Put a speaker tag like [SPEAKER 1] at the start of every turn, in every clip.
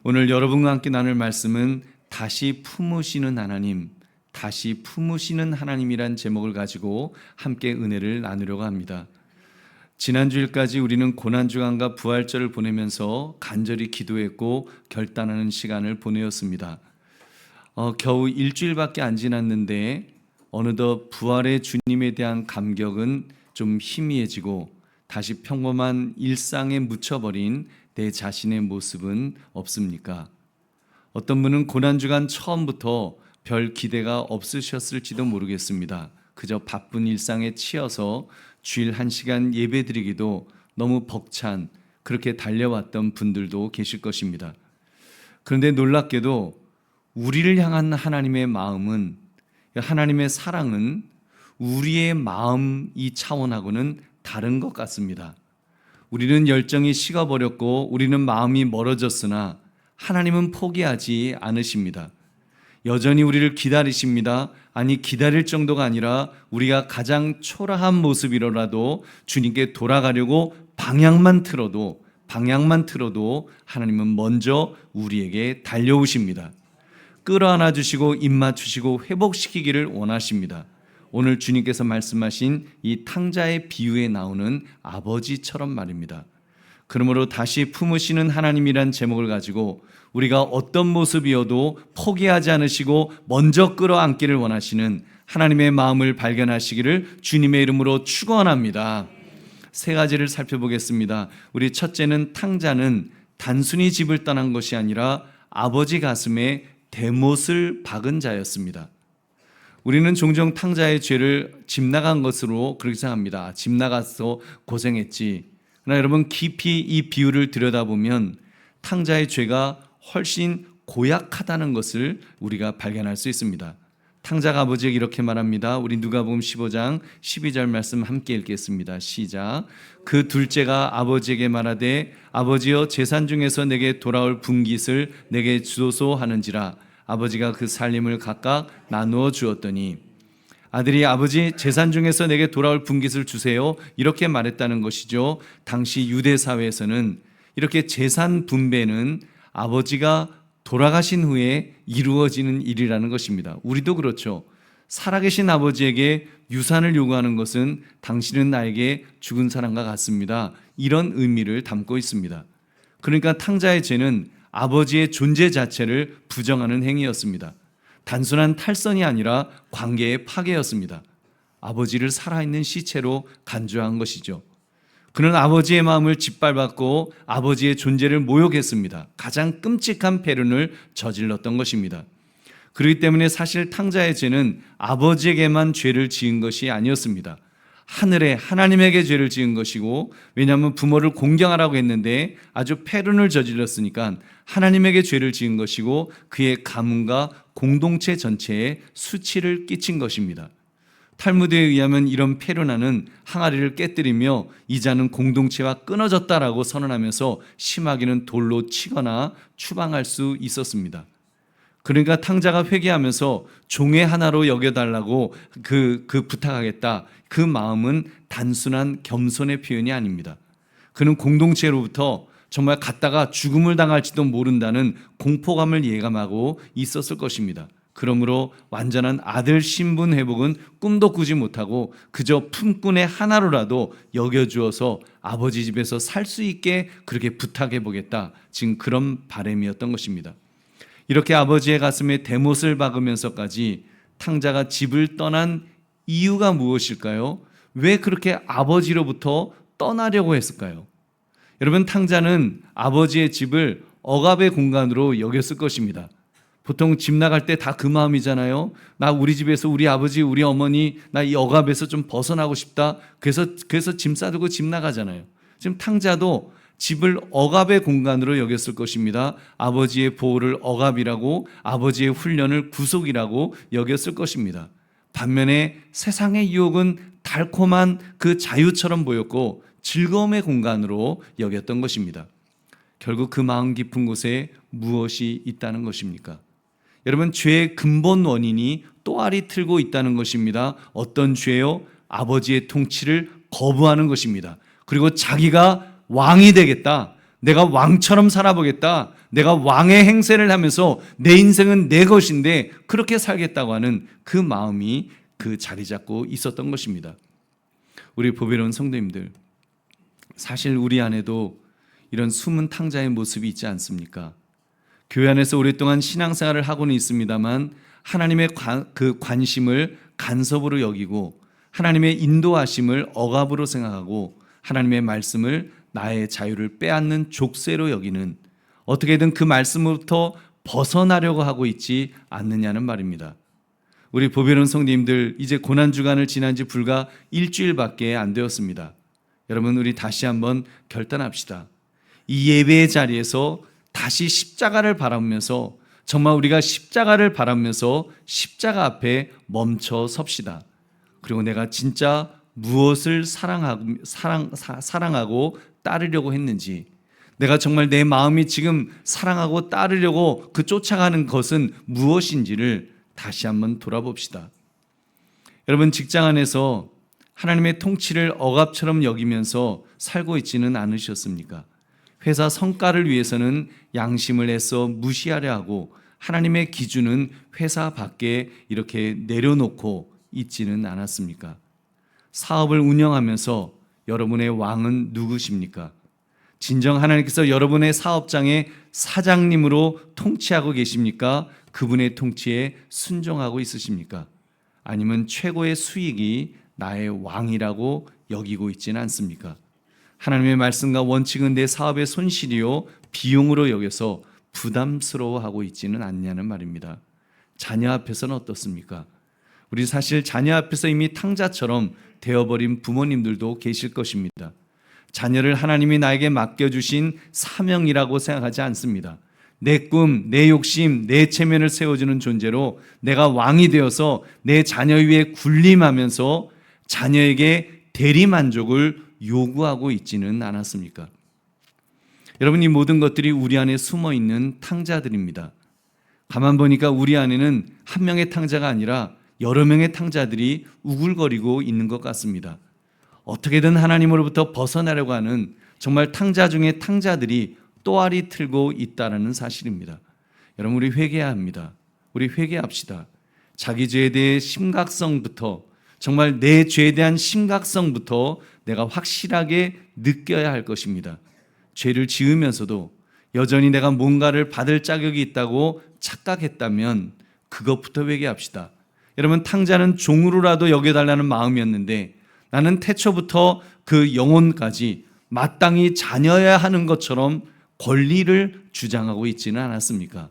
[SPEAKER 1] 오늘 여러분과 함께 나눌 말씀은 다시 품으시는 하나님, 다시 품으시는 하나님이란 제목을 가지고 함께 은혜를 나누려고 합니다. 지난주일까지 우리는 고난주간과 부활절을 보내면서 간절히 기도했고 결단하는 시간을 보내었습니다. 겨우 일주일밖에 안 지났는데 어느덧 부활의 주님에 대한 감격은 좀 희미해지고 다시 평범한 일상에 묻혀버린 내 자신의 모습은 없습니까? 어떤 분은 고난주간 처음부터 별 기대가 없으셨을지도 모르겠습니다. 그저 바쁜 일상에 치여서 주일 1시간 예배드리기도 너무 벅찬 그렇게 달려왔던 분들도 계실 것입니다. 그런데 놀랍게도 우리를 향한 하나님의 마음은, 하나님의 사랑은 우리의 마음 이 차원하고는 다른 것 같습니다. 우리는 열정이 식어버렸고 우리는 마음이 멀어졌으나 하나님은 포기하지 않으십니다. 여전히 우리를 기다리십니다. 아니, 기다릴 정도가 아니라 우리가 가장 초라한 모습이라도 주님께 돌아가려고 방향만 틀어도 하나님은 먼저 우리에게 달려오십니다. 끌어안아 주시고 입 맞추시고 회복시키기를 원하십니다. 오늘 주님께서 말씀하신 이 탕자의 비유에 나오는 아버지처럼 말입니다. 그러므로 다시 품으시는 하나님이란 제목을 가지고 우리가 어떤 모습이어도 포기하지 않으시고 먼저 끌어안기를 원하시는 하나님의 마음을 발견하시기를 주님의 이름으로 축원합니다. 세 가지를 살펴보겠습니다. 우리 첫째는 탕자는 단순히 집을 떠난 것이 아니라 아버지 가슴에 대못을 박은 자였습니다. 우리는 종종 탕자의 죄를 집 나간 것으로 그렇게 생각합니다. 집 나가서 고생했지. 그러나 여러분, 깊이 이 비유를 들여다보면 탕자의 죄가 훨씬 고약하다는 것을 우리가 발견할 수 있습니다. 탕자가 아버지에게 이렇게 말합니다. 우리 누가복음 15장 12절 말씀 함께 읽겠습니다. 시작. 그 둘째가 아버지에게 말하되 아버지여, 재산 중에서 내게 돌아올 분깃을 내게 주소서 하는지라. 아버지가 그 살림을 각각 나누어 주었더니, 아들이 아버지, 재산 중에서 내게 돌아올 분깃을 주세요, 이렇게 말했다는 것이죠. 당시 유대 사회에서는 이렇게 재산 분배는 아버지가 돌아가신 후에 이루어지는 일이라는 것입니다. 우리도 그렇죠. 살아계신 아버지에게 유산을 요구하는 것은 당신은 나에게 죽은 사람과 같습니다, 이런 의미를 담고 있습니다. 그러니까 탕자의 죄는 아버지의 존재 자체를 부정하는 행위였습니다. 단순한 탈선이 아니라 관계의 파괴였습니다. 아버지를 살아있는 시체로 간주한 것이죠. 그는 아버지의 마음을 짓밟았고 아버지의 존재를 모욕했습니다. 가장 끔찍한 패륜을 저질렀던 것입니다. 그렇기 때문에 사실 탕자의 죄는 아버지에게만 죄를 지은 것이 아니었습니다. 하늘에 하나님에게 죄를 지은 것이고, 왜냐하면 부모를 공경하라고 했는데 아주 패륜을 저질렀으니까 하나님에게 죄를 지은 것이고, 그의 가문과 공동체 전체에 수치를 끼친 것입니다. 탈무드에 의하면 이런 패륜하는 항아리를 깨뜨리며 이자는 공동체와 끊어졌다라고 선언하면서 심하게는 돌로 치거나 추방할 수 있었습니다. 그러니까 탕자가 회개하면서 종의 하나로 여겨달라고 그 부탁하겠다, 그 마음은 단순한 겸손의 표현이 아닙니다. 그는 공동체로부터 정말 갔다가 죽음을 당할지도 모른다는 공포감을 예감하고 있었을 것입니다. 그러므로 완전한 아들 신분 회복은 꿈도 꾸지 못하고 그저 품꾼의 하나로라도 여겨주어서 아버지 집에서 살 수 있게 그렇게 부탁해 보겠다, 지금 그런 바람이었던 것입니다. 이렇게 아버지의 가슴에 대못을 박으면서까지 탕자가 집을 떠난 이유가 무엇일까요? 왜 그렇게 아버지로부터 떠나려고 했을까요? 여러분, 탕자는 아버지의 집을 억압의 공간으로 여겼을 것입니다. 보통 집 나갈 때 다 그 마음이잖아요. 나 우리 집에서 우리 아버지, 우리 어머니, 나 이 억압에서 좀 벗어나고 싶다. 그래서 짐 싸들고 집 나가잖아요. 지금 탕자도 집을 억압의 공간으로 여겼을 것입니다. 아버지의 보호를 억압이라고, 아버지의 훈련을 구속이라고 여겼을 것입니다. 반면에 세상의 유혹은 달콤한 그 자유처럼 보였고 즐거움의 공간으로 여겼던 것입니다. 결국 그 마음 깊은 곳에 무엇이 있다는 것입니까? 여러분, 죄의 근본 원인이 또아리 틀고 있다는 것입니다. 어떤 죄요? 아버지의 통치를 거부하는 것입니다. 그리고 자기가 왕이 되겠다, 내가 왕처럼 살아보겠다. 내가 왕의 행세를 하면서 내 인생은 내 것인데 그렇게 살겠다고 하는 그 마음이 그 자리 잡고 있었던 것입니다. 우리 보배로운 성도님들, 사실 우리 안에도 이런 숨은 탕자의 모습이 있지 않습니까? 교회 안에서 오랫동안 신앙생활을 하고는 있습니다만 하나님의 그 관심을 간섭으로 여기고 하나님의 인도하심을 억압으로 생각하고 하나님의 말씀을 나의 자유를 빼앗는 족쇄로 여기는, 어떻게든 그 말씀으로부터 벗어나려고 하고 있지 않느냐는 말입니다. 우리 보배로운 성도님들, 이제 고난주간을 지난 지 불과 일주일밖에 안 되었습니다. 여러분, 우리 다시 한번 결단합시다. 이 예배의 자리에서 다시 십자가를 바라보면서, 정말 우리가 십자가를 바라보면서 십자가 앞에 멈춰 섭시다. 그리고 내가 진짜 무엇을 사랑하고 따르려고 했는지, 내가 정말 내 마음이 지금 사랑하고 따르려고 그 쫓아가는 것은 무엇인지를 다시 한번 돌아봅시다. 여러분, 직장 안에서 하나님의 통치를 억압처럼 여기면서 살고 있지는 않으셨습니까? 회사 성과를 위해서는 양심을 애써 무시하려 하고 하나님의 기준은 회사 밖에 이렇게 내려놓고 있지는 않았습니까? 사업을 운영하면서 여러분의 왕은 누구십니까? 진정 하나님께서 여러분의 사업장의 사장님으로 통치하고 계십니까? 그분의 통치에 순종하고 있으십니까? 아니면 최고의 수익이 나의 왕이라고 여기고 있지는 않습니까? 하나님의 말씀과 원칙은 내 사업의 손실이요 비용으로 여겨서 부담스러워하고 있지는 않냐는 말입니다. 자녀 앞에서는 어떻습니까? 우리 사실 자녀 앞에서 이미 탕자처럼 되어버린 부모님들도 계실 것입니다. 자녀를 하나님이 나에게 맡겨주신 사명이라고 생각하지 않습니다. 내 꿈, 내 욕심, 내 체면을 세워주는 존재로 내가 왕이 되어서 내 자녀 위에 군림하면서 자녀에게 대리만족을 요구하고 있지는 않았습니까? 여러분, 이 모든 것들이 우리 안에 숨어있는 탕자들입니다. 가만 보니까 우리 안에는 한 명의 탕자가 아니라 여러 명의 탕자들이 우글거리고 있는 것 같습니다. 어떻게든 하나님으로부터 벗어나려고 하는 정말 탕자 중에 탕자들이 또아리 틀고 있다는 사실입니다. 여러분, 우리 회개해야 합니다. 우리 회개합시다. 자기 죄에 대해 심각성부터, 정말 내 죄에 대한 심각성부터 내가 확실하게 느껴야 할 것입니다. 죄를 지으면서도 여전히 내가 뭔가를 받을 자격이 있다고 착각했다면 그것부터 회개합시다. 여러분, 탕자는 종으로라도 여겨달라는 마음이었는데 나는 태초부터 그 영혼까지 마땅히 자녀야 하는 것처럼 권리를 주장하고 있지는 않았습니까?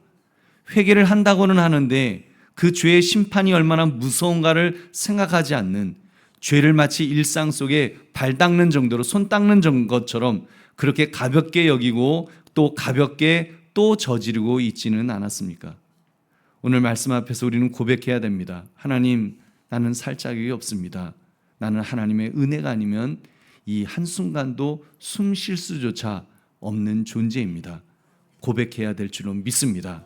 [SPEAKER 1] 회개를 한다고는 하는데 그 죄의 심판이 얼마나 무서운가를 생각하지 않는, 죄를 마치 일상 속에 발 닦는 정도로, 손 닦는 것처럼 그렇게 가볍게 여기고 또 가볍게 또 저지르고 있지는 않았습니까? 오늘 말씀 앞에서 우리는 고백해야 됩니다. 하나님, 나는 살 자격이 없습니다. 나는 하나님의 은혜가 아니면 이 한순간도 숨 쉴 수조차 없는 존재입니다. 고백해야 될 줄로 믿습니다.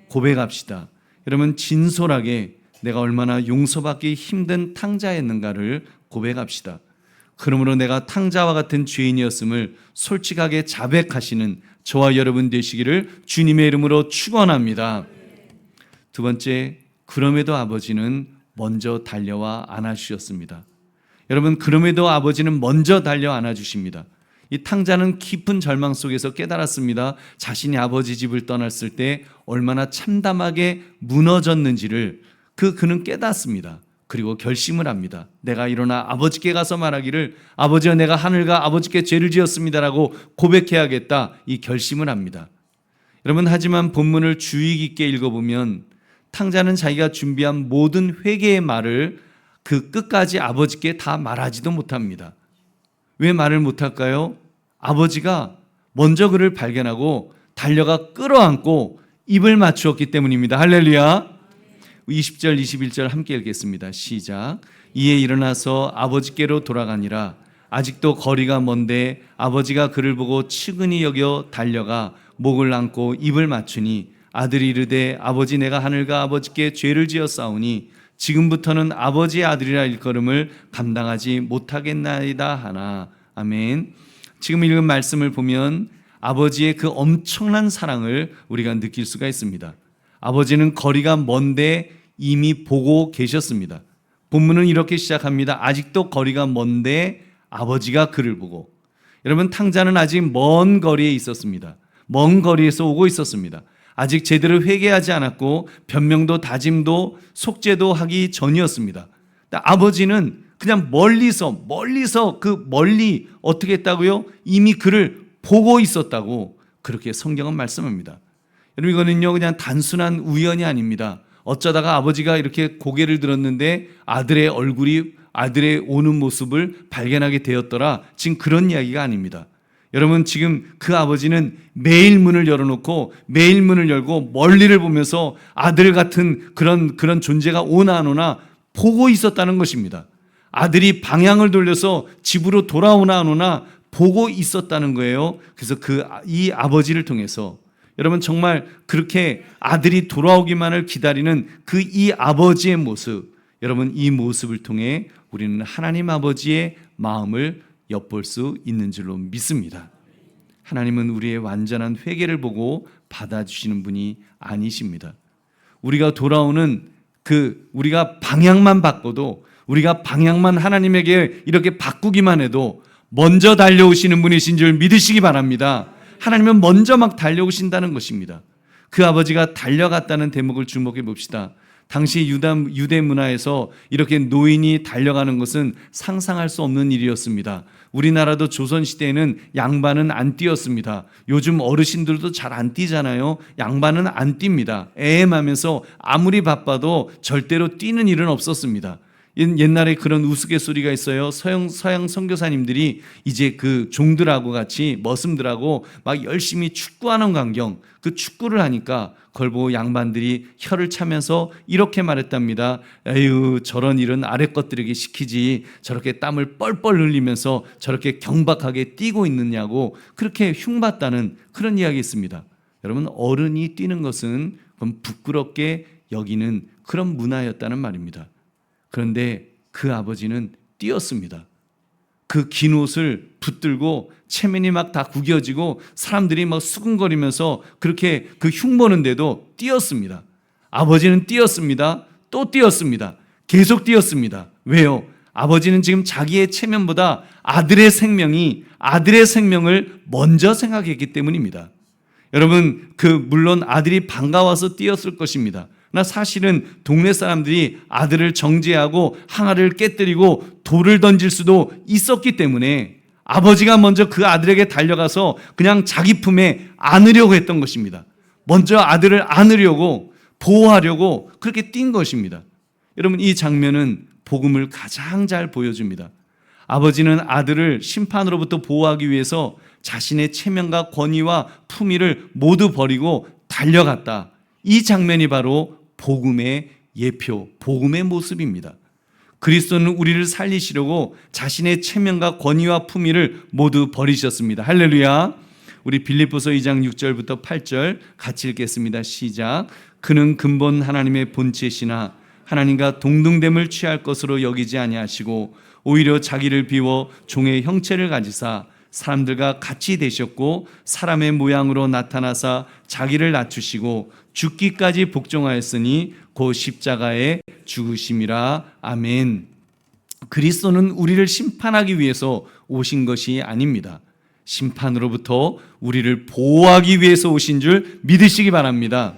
[SPEAKER 1] 고백합시다. 여러분, 진솔하게 내가 얼마나 용서받기 힘든 탕자였는가를 고백합시다. 그러므로 내가 탕자와 같은 죄인이었음을 솔직하게 자백하시는 저와 여러분 되시기를 주님의 이름으로 축원합니다. 두 번째, 그럼에도 아버지는 먼저 달려와 안아주셨습니다. 여러분, 그럼에도 아버지는 먼저 달려 안아주십니다. 이 탕자는 깊은 절망 속에서 깨달았습니다. 자신이 아버지 집을 떠났을 때 얼마나 참담하게 무너졌는지를 그는 깨닫습니다. 그리고 결심을 합니다. 내가 일어나 아버지께 가서 말하기를 아버지여, 내가 하늘과 아버지께 죄를 지었습니다라고 고백해야겠다, 이 결심을 합니다. 여러분, 하지만 본문을 주의 깊게 읽어보면 탕자는 자기가 준비한 모든 회개의 말을 그 끝까지 아버지께 다 말하지도 못합니다. 왜 말을 못할까요? 아버지가 먼저 그를 발견하고 달려가 끌어안고 입을 맞추었기 때문입니다. 할렐루야. 20절 21절 함께 읽겠습니다. 시작. 이에 일어나서 아버지께로 돌아가니라. 아직도 거리가 먼데 아버지가 그를 보고 측은히 여겨 달려가 목을 안고 입을 맞추니 아들이 이르되 아버지, 내가 하늘과 아버지께 죄를 지었사오니 지금부터는 아버지의 아들이라 일컬음을 감당하지 못하겠나이다 하나. 아멘. 지금 읽은 말씀을 보면 아버지의 그 엄청난 사랑을 우리가 느낄 수가 있습니다. 아버지는 거리가 먼데 이미 보고 계셨습니다. 본문은 이렇게 시작합니다. 아직도 거리가 먼데 아버지가 그를 보고. 여러분, 탕자는 아직 먼 거리에 있었습니다. 먼 거리에서 오고 있었습니다. 아직 제대로 회개하지 않았고 변명도 다짐도 속죄도 하기 전이었습니다. 아버지는 그냥 멀리서 그 멀리 어떻게 했다고요? 이미 그를 보고 있었다고 그렇게 성경은 말씀합니다. 여러분, 이거는요 그냥 단순한 우연이 아닙니다. 어쩌다가 아버지가 이렇게 고개를 들었는데 아들의 얼굴이, 아들의 오는 모습을 발견하게 되었더라, 지금 그런 이야기가 아닙니다. 여러분, 지금 그 아버지는 매일 문을 열어놓고 매일 문을 열고 멀리를 보면서 아들 같은 그런 존재가 오나 안 오나 보고 있었다는 것입니다. 아들이 방향을 돌려서 집으로 돌아오나 안 오나 보고 있었다는 거예요. 그래서 이 아버지를 통해서 여러분, 정말 그렇게 아들이 돌아오기만을 기다리는 이 아버지의 모습, 여러분, 이 모습을 통해 우리는 하나님 아버지의 마음을 엿볼 수 있는 줄로 믿습니다. 하나님은 우리의 완전한 회개를 보고 받아주시는 분이 아니십니다. 우리가 돌아오는 우리가 방향만 바꿔도, 우리가 방향만 하나님에게 이렇게 바꾸기만 해도 먼저 달려오시는 분이신 줄 믿으시기 바랍니다. 하나님은 먼저 막 달려오신다는 것입니다. 그 아버지가 달려갔다는 대목을 주목해 봅시다. 당시 유대 문화에서 이렇게 노인이 달려가는 것은 상상할 수 없는 일이었습니다. 우리나라도 조선시대에는 양반은 안 뛰었습니다. 요즘 어르신들도 잘 안 뛰잖아요. 양반은 안 뜁니다. 애엠하면서 아무리 바빠도 절대로 뛰는 일은 없었습니다. 옛날에 그런 우스갯소리가 있어요. 서양 선교사님들이 이제 그 종들하고 같이 머슴들하고 막 열심히 축구하는 광경, 그 축구를 하니까 그걸 보고 양반들이 혀를 차면서 이렇게 말했답니다. 에휴, 저런 일은 아래 것들에게 시키지, 저렇게 땀을 뻘뻘 흘리면서 저렇게 경박하게 뛰고 있느냐고 그렇게 흉봤다는 그런 이야기 있습니다. 여러분, 어른이 뛰는 것은 부끄럽게 여기는 그런 문화였다는 말입니다. 그런데 그 아버지는 뛰었습니다. 그 긴 옷을 붙들고 체면이 막 다 구겨지고 사람들이 막 수근거리면서 그렇게 그 흉보는데도 뛰었습니다. 아버지는 뛰었습니다. 또 뛰었습니다. 계속 뛰었습니다. 왜요? 아버지는 지금 자기의 체면보다 아들의 생명을 먼저 생각했기 때문입니다. 여러분, 물론 아들이 반가워서 뛰었을 것입니다. 나 사실은 동네 사람들이 아들을 정죄하고 항아리를 깨뜨리고 돌을 던질 수도 있었기 때문에 아버지가 먼저 그 아들에게 달려가서 그냥 자기 품에 안으려고 했던 것입니다. 먼저 아들을 안으려고, 보호하려고 그렇게 뛴 것입니다. 여러분, 이 장면은 복음을 가장 잘 보여줍니다. 아버지는 아들을 심판으로부터 보호하기 위해서 자신의 체면과 권위와 품위를 모두 버리고 달려갔다. 이 장면이 바로 복음의 예표, 복음의 모습입니다. 그리스도는 우리를 살리시려고 자신의 체면과 권위와 품위를 모두 버리셨습니다. 할렐루야. 우리 빌립보서 2장 6절부터 8절 같이 읽겠습니다. 시작. 그는 근본 하나님의 본체시나 하나님과 동등됨을 취할 것으로 여기지 아니하시고 오히려 자기를 비워 종의 형체를 가지사 사람들과 같이 되셨고 사람의 모양으로 나타나사 자기를 낮추시고 죽기까지 복종하였으니 곧 십자가에 죽으심이라. 아멘. 그리스도는 우리를 심판하기 위해서 오신 것이 아닙니다. 심판으로부터 우리를 보호하기 위해서 오신 줄 믿으시기 바랍니다.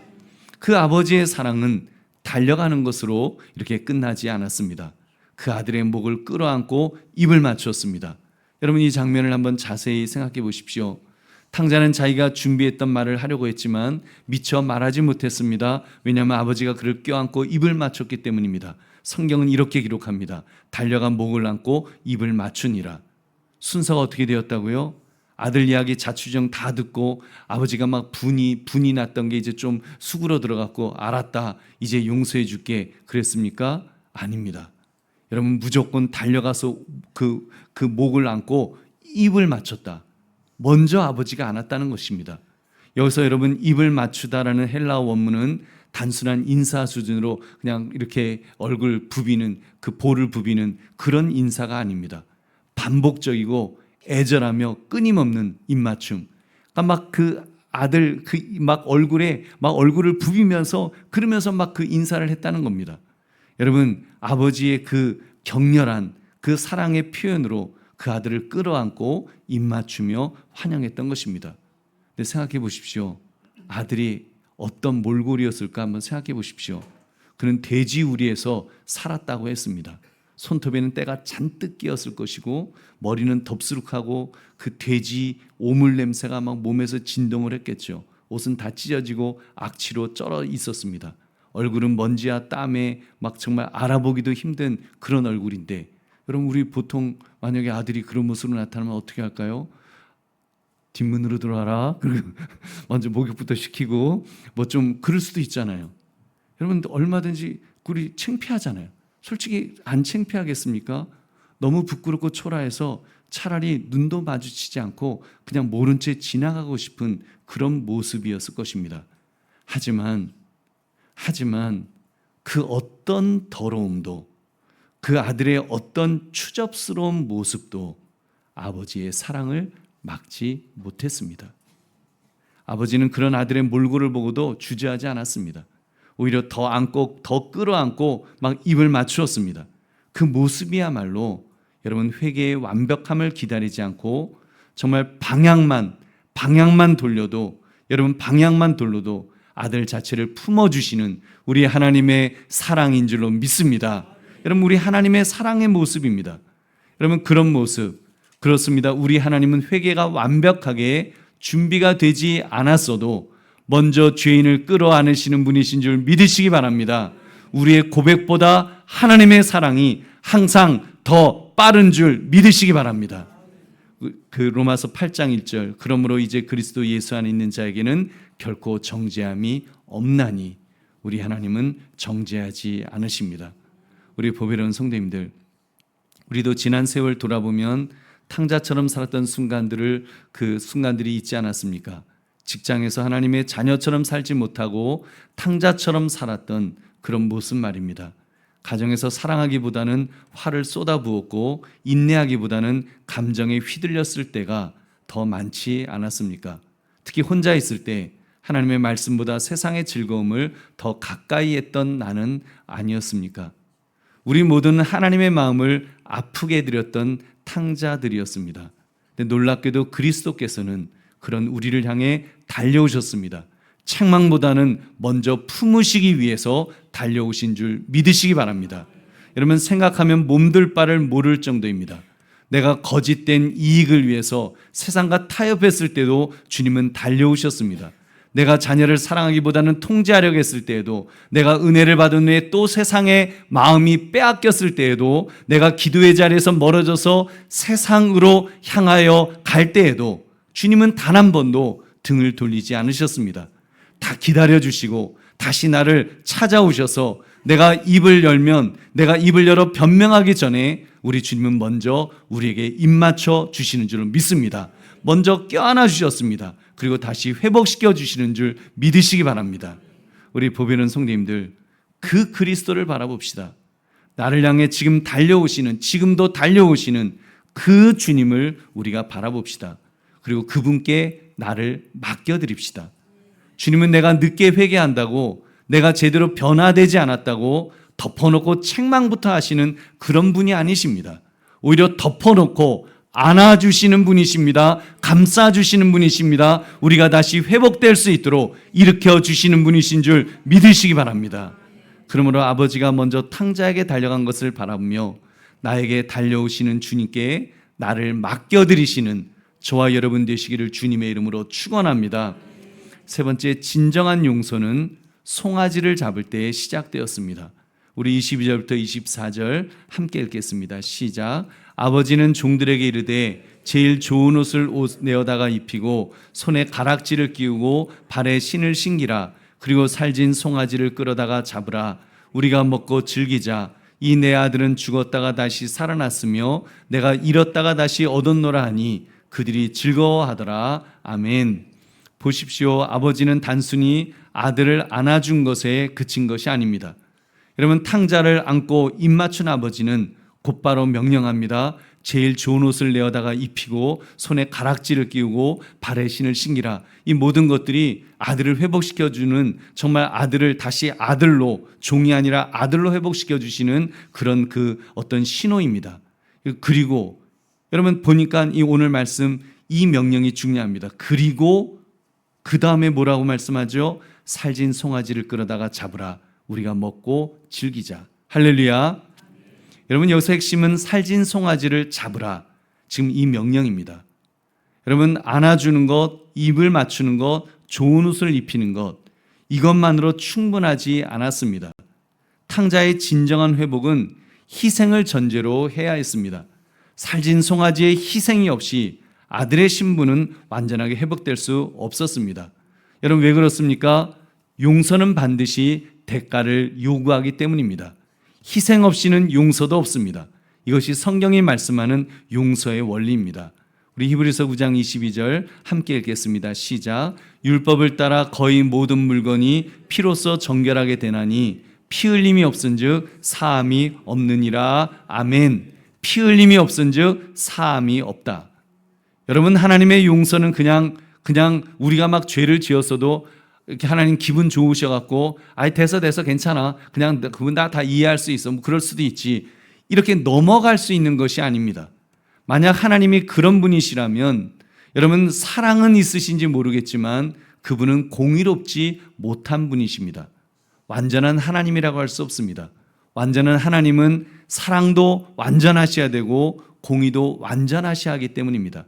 [SPEAKER 1] 그 아버지의 사랑은 달려가는 것으로 이렇게 끝나지 않았습니다. 그 아들의 목을 끌어안고 입을 맞추었습니다. 여러분, 이 장면을 한번 자세히 생각해 보십시오. 탕자는 자기가 준비했던 말을 하려고 했지만 미처 말하지 못했습니다. 왜냐하면 아버지가 그를 껴안고 입을 맞췄기 때문입니다. 성경은 이렇게 기록합니다. 달려가 목을 안고 입을 맞추니라. 순서가 어떻게 되었다고요? 아들 이야기 자취정 다 듣고 아버지가 막 분이 났던 게 이제 좀 수그러 들어갔고, 알았다, 이제 용서해 줄게, 그랬습니까? 아닙니다. 여러분, 무조건 달려가서 그 목을 안고 입을 맞췄다. 먼저 아버지가 안았다는 것입니다. 여기서 여러분, 입을 맞추다라는 헬라어 원문은 단순한 인사 수준으로 그냥 이렇게 얼굴 부비는, 그 볼을 부비는 그런 인사가 아닙니다. 반복적이고 애절하며 끊임없는 입맞춤, 막 그 아들 막 얼굴에 막 얼굴을 부비면서 그러면서 막 그 인사를 했다는 겁니다. 여러분, 아버지의 그 격렬한 그 사랑의 표현으로 그 아들을 끌어안고 입맞추며 환영했던 것입니다. 근데 생각해 보십시오. 아들이 어떤 몰골이었을까 한번 생각해 보십시오. 그는 돼지 우리에서 살았다고 했습니다. 손톱에는 때가 잔뜩 끼었을 것이고 머리는 덥수룩하고 그 돼지 오물 냄새가 막 몸에서 진동을 했겠죠. 옷은 다 찢어지고 악취로 쩔어 있었습니다. 얼굴은 먼지와 땀에 막 정말 알아보기도 힘든 그런 얼굴인데, 여러분, 우리 보통 만약에 아들이 그런 모습으로 나타나면 어떻게 할까요? 뒷문으로 들어와라. 그리고 먼저 목욕부터 시키고 뭐 좀 그럴 수도 있잖아요. 여러분, 얼마든지 우리 창피하잖아요. 솔직히 안 창피하겠습니까? 너무 부끄럽고 초라해서 차라리 눈도 마주치지 않고 그냥 모른 채 지나가고 싶은 그런 모습이었을 것입니다. 하지만 그 어떤 더러움도, 그 아들의 어떤 추접스러운 모습도 아버지의 사랑을 막지 못했습니다. 아버지는 그런 아들의 몰골을 보고도 주저하지 않았습니다. 오히려 더 안고 더 끌어안고 막 입을 맞추었습니다. 그 모습이야말로 여러분, 회개의 완벽함을 기다리지 않고 정말 방향만 돌려도, 여러분, 방향만 돌려도 아들 자체를 품어주시는 우리 하나님의 사랑인 줄로 믿습니다. 여러분, 우리 하나님의 사랑의 모습입니다. 여러분, 그런 모습, 그렇습니다. 우리 하나님은 회개가 완벽하게 준비가 되지 않았어도 먼저 죄인을 끌어안으시는 분이신 줄 믿으시기 바랍니다. 우리의 고백보다 하나님의 사랑이 항상 더 빠른 줄 믿으시기 바랍니다. 그 로마서 8장 1절, 그러므로 이제 그리스도 예수 안에 있는 자에게는 결코 정죄함이 없나니 우리 하나님은 정죄하지 않으십니다. 우리 보배로운 성도님들, 우리도 지난 세월 돌아보면 탕자처럼 살았던 그 순간들이 있지 않았습니까? 직장에서 하나님의 자녀처럼 살지 못하고 탕자처럼 살았던 그런 모습 말입니다. 가정에서 사랑하기보다는 화를 쏟아부었고 인내하기보다는 감정에 휘둘렸을 때가 더 많지 않았습니까? 특히 혼자 있을 때 하나님의 말씀보다 세상의 즐거움을 더 가까이 했던 나는 아니었습니까? 우리 모두는 하나님의 마음을 아프게 해드렸던 탕자들이었습니다. 근데 놀랍게도 그리스도께서는 그런 우리를 향해 달려오셨습니다. 책망보다는 먼저 품으시기 위해서 달려오신 줄 믿으시기 바랍니다. 여러분, 생각하면 몸둘 바를 모를 정도입니다. 내가 거짓된 이익을 위해서 세상과 타협했을 때도 주님은 달려오셨습니다. 내가 자녀를 사랑하기보다는 통제하려고 했을 때에도, 내가 은혜를 받은 후에 또 세상의 마음이 빼앗겼을 때에도, 내가 기도의 자리에서 멀어져서 세상으로 향하여 갈 때에도 주님은 단 한 번도 등을 돌리지 않으셨습니다. 다 기다려주시고 다시 나를 찾아오셔서 내가 입을 열어 변명하기 전에 우리 주님은 먼저 우리에게 입 맞춰 주시는 줄 믿습니다. 먼저 껴안아 주셨습니다. 그리고 다시 회복시켜 주시는 줄 믿으시기 바랍니다. 우리 보배로운 성도님들, 그 그리스도를 바라봅시다. 나를 향해 지금도 달려오시는 그 주님을 우리가 바라봅시다. 그리고 그분께 나를 맡겨드립시다. 주님은 내가 늦게 회개한다고, 내가 제대로 변화되지 않았다고 덮어놓고 책망부터 하시는 그런 분이 아니십니다. 오히려 덮어놓고 안아주시는 분이십니다. 감싸주시는 분이십니다. 우리가 다시 회복될 수 있도록 일으켜주시는 분이신 줄 믿으시기 바랍니다. 그러므로 아버지가 먼저 탕자에게 달려간 것을 바라보며 나에게 달려오시는 주님께 나를 맡겨드리시는 저와 여러분 되시기를 주님의 이름으로 축원합니다. 세 번째, 진정한 용서는 송아지를 잡을 때에 시작되었습니다. 우리 22절부터 24절 함께 읽겠습니다. 시작. 아버지는 종들에게 이르되 제일 좋은 옷을 내어다가 입히고 손에 가락지를 끼우고 발에 신을 신기라. 그리고 살진 송아지를 끌어다가 잡으라. 우리가 먹고 즐기자. 이 내 아들은 죽었다가 다시 살아났으며 내가 잃었다가 다시 얻었노라 하니 그들이 즐거워하더라. 아멘. 보십시오. 아버지는 단순히 아들을 안아준 것에 그친 것이 아닙니다. 여러분, 탕자를 안고 입 맞춘 아버지는 곧바로 명령합니다. 제일 좋은 옷을 내어다가 입히고 손에 가락지를 끼우고 발에 신을 신기라. 이 모든 것들이 아들을 회복시켜주는, 정말 아들을 다시 아들로, 종이 아니라 아들로 회복시켜주시는 그런 그 어떤 신호입니다. 그리고 여러분 보니까 이 오늘 말씀 이 명령이 중요합니다. 그리고 그 다음에 뭐라고 말씀하죠? 살진 송아지를 끌어다가 잡으라. 우리가 먹고 즐기자. 할렐루야. 여러분 여기서 핵심은 살진 송아지를 잡으라. 지금 이 명령입니다. 여러분 안아주는 것, 입을 맞추는 것, 좋은 옷을 입히는 것, 이것만으로 충분하지 않았습니다. 탕자의 진정한 회복은 희생을 전제로 해야 했습니다. 살진 송아지의 희생이 없이 아들의 신분은 완전하게 회복될 수 없었습니다. 여러분 왜 그렇습니까? 용서는 반드시 대가를 요구하기 때문입니다. 희생 없이는 용서도 없습니다. 이것이 성경이 말씀하는 용서의 원리입니다. 우리 히브리서 9장 22절 함께 읽겠습니다. 시작. 율법을 따라 거의 모든 물건이 피로써 정결하게 되나니 피 흘림이 없은즉 사함이 없느니라. 아멘. 피 흘림이 없은즉 사함이 없다. 여러분 하나님의 용서는 그냥 우리가 막 죄를 지었어도 이렇게 하나님 기분 좋으셔갖고 아이 돼서 괜찮아, 그냥 그분 다 이해할 수 있어, 뭐 그럴 수도 있지, 이렇게 넘어갈 수 있는 것이 아닙니다. 만약 하나님이 그런 분이시라면 여러분 사랑은 있으신지 모르겠지만 그분은 공의롭지 못한 분이십니다. 완전한 하나님이라고 할 수 없습니다. 완전한 하나님은 사랑도 완전하셔야 되고 공의도 완전하셔야 하기 때문입니다.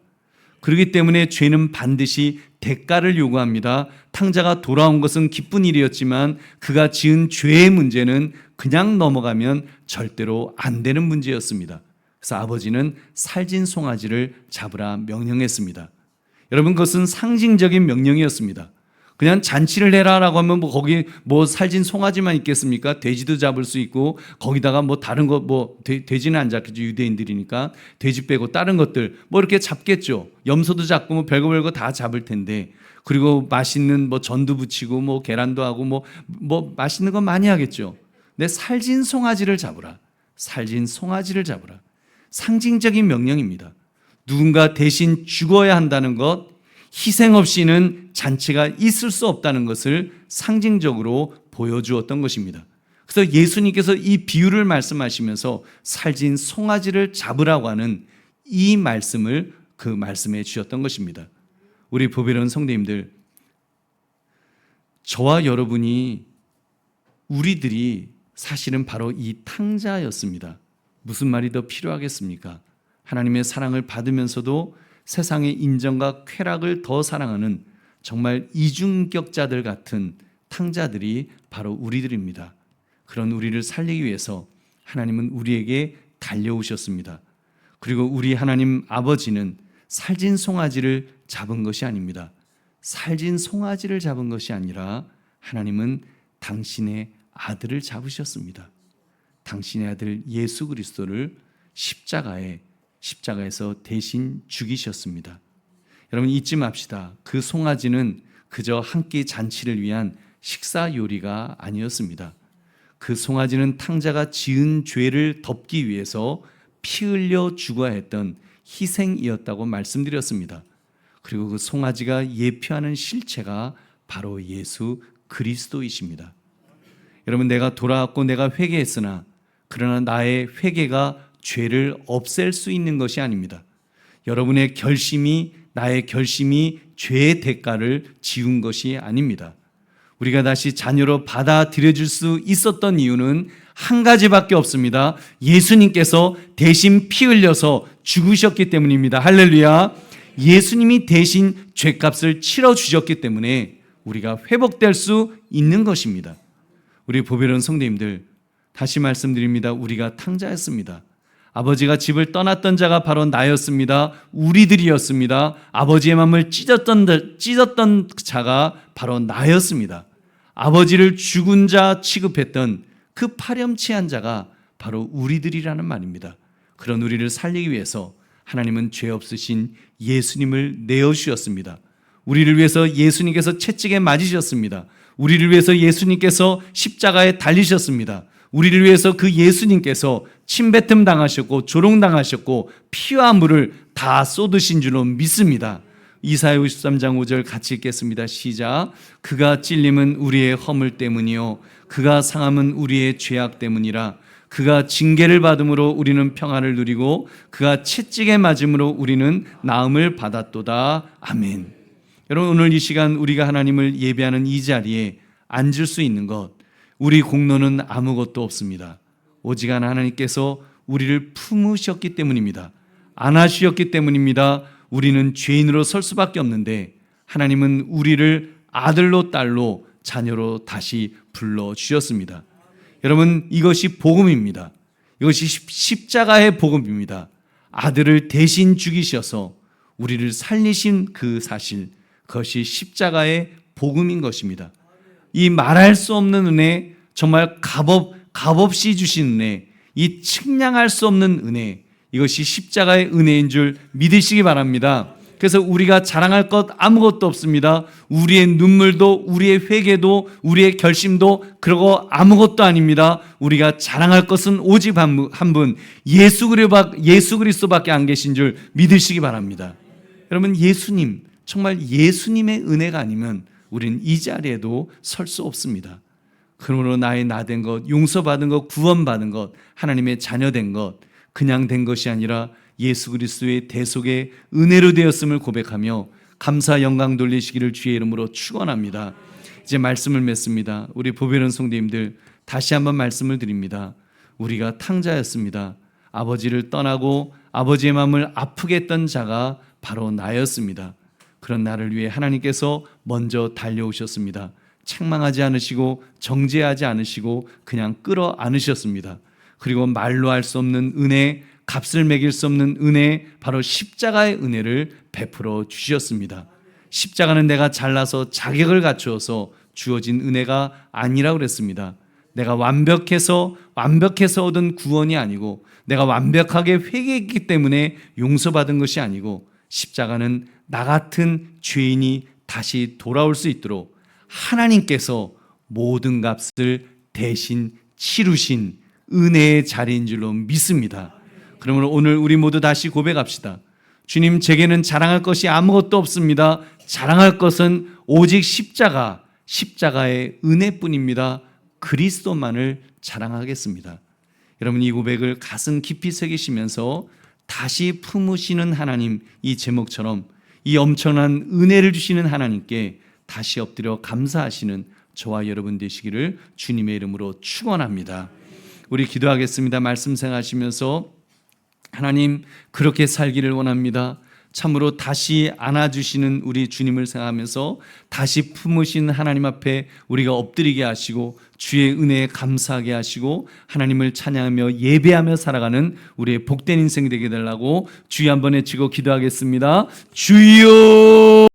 [SPEAKER 1] 그렇기 때문에 죄는 반드시 대가를 요구합니다. 탕자가 돌아온 것은 기쁜 일이었지만 그가 지은 죄의 문제는 그냥 넘어가면 절대로 안 되는 문제였습니다. 그래서 아버지는 살진 송아지를 잡으라 명령했습니다. 여러분 그것은 상징적인 명령이었습니다. 그냥 잔치를 해라라고 하면 뭐 거기 뭐 살진 송아지만 있겠습니까? 돼지도 잡을 수 있고 거기다가 뭐 다른 거 뭐 돼지는 안 잡겠죠. 유대인들이니까 돼지 빼고 다른 것들 뭐 이렇게 잡겠죠. 염소도 잡고 뭐 별거 다 잡을 텐데, 그리고 맛있는 뭐 전도 부치고 뭐 계란도 하고 뭐 맛있는 거 많이 하겠죠. 근데 살진 송아지를 잡으라. 살진 송아지를 잡으라. 상징적인 명령입니다. 누군가 대신 죽어야 한다는 것, 희생 없이는 잔치가 있을 수 없다는 것을 상징적으로 보여주었던 것입니다. 그래서 예수님께서 이 비유를 말씀하시면서 살진 송아지를 잡으라고 하는 이 말씀을 그 말씀해 주셨던 것입니다. 우리 보배로운 성도님들, 저와 여러분이, 우리들이 사실은 바로 이 탕자였습니다. 무슨 말이 더 필요하겠습니까? 하나님의 사랑을 받으면서도 세상의 인정과 쾌락을 더 사랑하는 정말 이중격자들 같은 탕자들이 바로 우리들입니다. 그런 우리를 살리기 위해서 하나님은 우리에게 달려오셨습니다. 그리고 우리 하나님 아버지는 살진 송아지를 잡은 것이 아닙니다. 살진 송아지를 잡은 것이 아니라 하나님은 당신의 아들을 잡으셨습니다. 당신의 아들 예수 그리스도를 십자가에서 대신 죽이셨습니다. 여러분 잊지 맙시다. 그 송아지는 그저 한 끼 잔치를 위한 식사 요리가 아니었습니다. 그 송아지는 탕자가 지은 죄를 덮기 위해서 피 흘려 죽어야 했던 희생이었다고 말씀드렸습니다. 그리고 그 송아지가 예표하는 실체가 바로 예수 그리스도이십니다. 여러분 내가 돌아왔고 내가 회개했으나 그러나 나의 회개가 죄를 없앨 수 있는 것이 아닙니다. 여러분의 결심이, 나의 결심이 죄의 대가를 지운 것이 아닙니다. 우리가 다시 자녀로 받아들여질 수 있었던 이유는 한 가지밖에 없습니다. 예수님께서 대신 피 흘려서 죽으셨기 때문입니다. 할렐루야. 예수님이 대신 죄값을 치러주셨기 때문에 우리가 회복될 수 있는 것입니다. 우리 보배로운 성도님들, 다시 말씀드립니다. 우리가 탕자였습니다. 아버지가 집을 떠났던 자가 바로 나였습니다. 우리들이었습니다. 아버지의 마음을 찢었던 자가 바로 나였습니다. 아버지를 죽은 자 취급했던 그 파렴치한 자가 바로 우리들이라는 말입니다. 그런 우리를 살리기 위해서 하나님은 죄 없으신 예수님을 내어주셨습니다. 우리를 위해서 예수님께서 채찍에 맞으셨습니다. 우리를 위해서 예수님께서 십자가에 달리셨습니다. 우리를 위해서 그 예수님께서 침뱉음 당하셨고 조롱당하셨고 피와 물을 다 쏟으신 줄로 믿습니다. 이사야 53장 5절 같이 읽겠습니다. 시작. 그가 찔림은 우리의 허물 때문이요 그가 상함은 우리의 죄악 때문이라. 그가 징계를 받음으로 우리는 평화를 누리고 그가 채찍에 맞음으로 우리는 나음을 받았도다. 아멘. 여러분, 오늘 이 시간 우리가 하나님을 예배하는 이 자리에 앉을 수 있는 것, 우리 공로는 아무것도 없습니다. 오직 하나님께서 우리를 품으셨기 때문입니다. 안아주셨기 때문입니다. 우리는 죄인으로 설 수밖에 없는데 하나님은 우리를 아들로 딸로 자녀로 다시 불러주셨습니다. 여러분, 이것이 복음입니다. 이것이 십자가의 복음입니다. 아들을 대신 죽이셔서 우리를 살리신 그 사실, 그것이 십자가의 복음인 것입니다. 이 말할 수 없는 은혜, 정말 값없이 주신 은혜, 이 측량할 수 없는 은혜, 이것이 십자가의 은혜인 줄 믿으시기 바랍니다. 그래서 우리가 자랑할 것 아무것도 없습니다. 우리의 눈물도, 우리의 회개도, 우리의 결심도 그러고 아무것도 아닙니다. 우리가 자랑할 것은 오직 한 분, 예수 그리스도밖에 안 계신 줄 믿으시기 바랍니다. 여러분, 예수님, 정말 예수님의 은혜가 아니면 우리는 이 자리에도 설 수 없습니다. 그러므로 나의 나된 것, 용서받은 것, 구원받은 것, 하나님의 자녀된 것, 그냥 된 것이 아니라 예수 그리스도의 대속의 은혜로 되었음을 고백하며 감사 영광 돌리시기를 주의 이름으로 축원합니다. 이제 말씀을 맺습니다. 우리 보배로운 성도님들, 다시 한번 말씀을 드립니다. 우리가 탕자였습니다. 아버지를 떠나고 아버지의 마음을 아프게 했던 자가 바로 나였습니다. 그런 나를 위해 하나님께서 먼저 달려오셨습니다. 책망하지 않으시고 정죄하지 않으시고 그냥 끌어안으셨습니다. 그리고 말로 할 수 없는 은혜, 값을 매길 수 없는 은혜, 바로 십자가의 은혜를 베풀어 주셨습니다. 십자가는 내가 잘나서 자격을 갖추어서 주어진 은혜가 아니라고 그랬습니다. 내가 완벽해서 얻은 구원이 아니고 내가 완벽하게 회개했기 때문에 용서받은 것이 아니고 십자가는 나 같은 죄인이 다시 돌아올 수 있도록 하나님께서 모든 값을 대신 치루신 은혜의 자리인 줄로 믿습니다. 그러므로 오늘 우리 모두 다시 고백합시다. 주님, 제게는 자랑할 것이 아무것도 없습니다. 자랑할 것은 오직 십자가의 은혜뿐입니다. 그리스도만을 자랑하겠습니다. 여러분, 이 고백을 가슴 깊이 새기시면서 다시 품으시는 하나님, 이 제목처럼 이 엄청난 은혜를 주시는 하나님께 다시 엎드려 감사하시는 저와 여러분 되시기를 주님의 이름으로 축원합니다. 우리 기도하겠습니다. 말씀 생각하시면서 하나님, 그렇게 살기를 원합니다. 참으로 다시 안아주시는 우리 주님을 생각하면서 다시 품으신 하나님 앞에 우리가 엎드리게 하시고 주의 은혜에 감사하게 하시고 하나님을 찬양하며 예배하며 살아가는 우리의 복된 인생이 되게 되려고 주여 한번 외치고 기도하겠습니다. 주여!